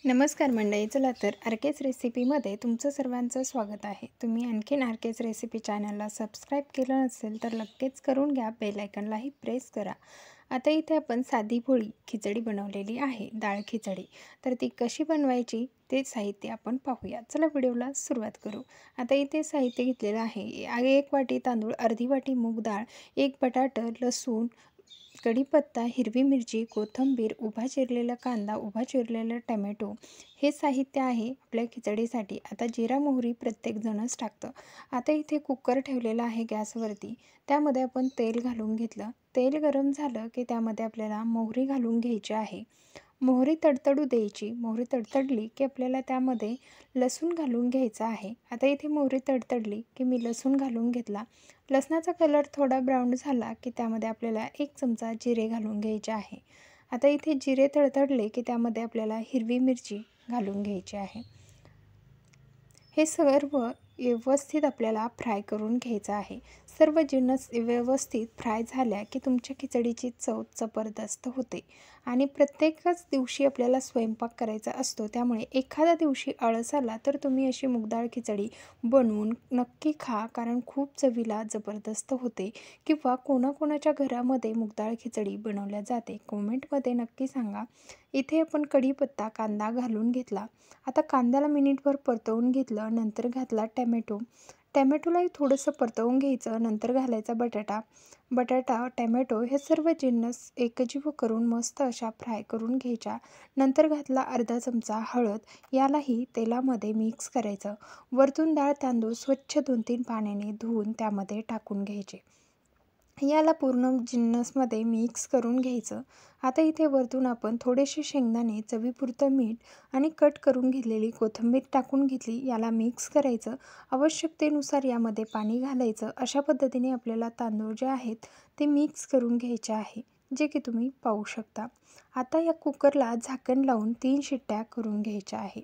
नमस्कार मंडळी. चला तर आरकेच रेसिपीमध्ये तुमचं सर्वांचं स्वागत आहे. तुम्ही आणखीन आरकेच रेसिपी चॅनलला सबस्क्राईब केलं नसेल तर लगेच करून घ्या. बेल आयकॉनलाही प्रेस करा. आता इथे आपण साधी भोळी खिचडी बनवलेली आहे, डाळ खिचडी. तर ती कशी बनवायची ते साहित्य आपण पाहूया. चला व्हिडिओला सुरुवात करू. आता इथे साहित्य घेतलेलं आहे. 1 वाटी तांदूळ, अर्धी वाटी मूग डाळ, 1 बटाटा, लसूण, कढीपत्ता, हिरवी मिरची, कोथिंबीर, उभा चिरलेला कांदा, उभा चिरलेला टोमॅटो हे साहित्य आहे आपल्या खिचडीसाठी. आता जिरा मोहरी प्रत्येकजणच टाकतं. आता इथे कुकर ठेवलेला आहे गॅसवरती. त्यामध्ये आपण तेल घालून घेतलं. तेल गरम झालं की त्यामध्ये आपल्याला मोहरी घालून घ्यायची आहे. मोहरी तडतडू द्यायची. मोहरी तडतडली की आपल्याला त्यामध्ये लसूण घालून घ्यायचा आहे. आता इथे मोहरी तडतडली की मी लसूण घालून घेतला. लसणाचा कलर थोडा ब्राऊन झाला की त्यामध्ये आपल्याला 1 चमचा जिरे घालून घ्यायचे आहे. आता इथे जिरे तडतडले की त्यामध्ये आपल्याला हिरवी मिरची घालून घ्यायची आहे. हे सर्व व्यवस्थित आपल्याला फ्राय करून घ्यायचं आहे. सर्व जिन्नस व्यवस्थित फ्राय झाल्या की तुमच्या खिचडीची चव जबरदस्त होते. आणि प्रत्येकच दिवशी आपल्याला स्वयंपाक करायचा असतो, त्यामुळे एखाद्या दिवशी आळस आला तर तुम्ही अशी मूगडाळ खिचडी बनवून नक्की खा, कारण खूप चवीला जबरदस्त होते. किंवा कोणाकोणाच्या घरामध्ये मूगडाळ खिचडी बनवल्या जाते, कमेंटमध्ये नक्की सांगा. इथे आपण कढीपत्ता, कांदा घालून घेतला. आता कांद्याला मिनिटभर परतवून घेतलं. नंतर घातला टॅमॅटो. टॅमॅटोलाही थोडंसं परतवून घ्यायचं. नंतर घालायचा बटाटा, टॅमॅटो हे सर्व जिन्नस एकजीव करून मस्त अशा फ्राय करून घ्यायच्या. नंतर घातला अर्धा चमचा हळद. यालाही तेलामध्ये मिक्स करायचं. वरतून डाळ तांदूळ स्वच्छ 2-3 पाण्याने धुवून त्यामध्ये टाकून घ्यायचे. याला पूर्ण जिन्नसमध्ये मिक्स करून घ्यायचं. आता इथे वरतून आपण थोडेसे शेंगदाणे, चवीपुरतं मीठ आणि कट करून घेतलेली कोथिंबीर टाकून घेतली. याला मिक्स करायचं. आवश्यकतेनुसार यामध्ये पाणी घालायचं. अशा पद्धतीने आपल्याला तांदूळ जे आहेत ते मिक्स करून घ्यायचे आहे, जे की तुम्ही पाहू शकता. आता या कुकरला झाकण लावून 3 शिट्ट्या करून घ्यायच्या आहे.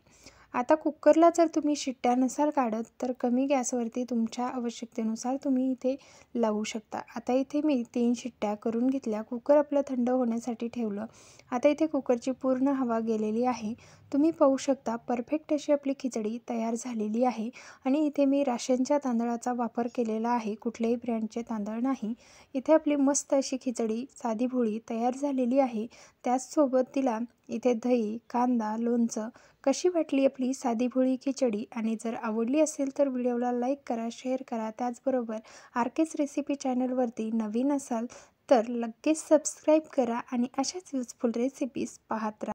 आता कुकरला जर तुम्ही शिट्ट्या नसाल काढत तर कमी गॅसवरती तुमच्या आवश्यकतेनुसार तुम्ही इथे लावू शकता. आता इथे मी 3 शिट्ट्या करून घेतल्या. कुकर आपलं थंड होण्यासाठी ठेवलं. आता इथे कुकरची पूर्ण हवा गेलेली आहे. तुम्ही पाहू शकता परफेक्ट अशी आपली खिचडी तयार झालेली आहे. आणि इथे मी राशनच्या तांदळाचा वापर केलेला आहे, कुठल्याही ब्रँडचे तांदळ नाही. इथे आपली मस्त अशी खिचडी साधी भोळी तयार झालेली आहे. त्याचसोबत तिला इथे दही, कांदा, लोणचं. कशी वाटली आपली साधी भोळी खिचडी? आणि जर आवडली असेल तर व्हिडिओला लाईक करा, शेअर करा. त्याचबरोबर आरकेच रेसिपी चॅनलवरती नवीन असाल तर लगेच सबस्क्राईब करा आणि अशाच यूजफुल रेसिपीज पाहत राहा.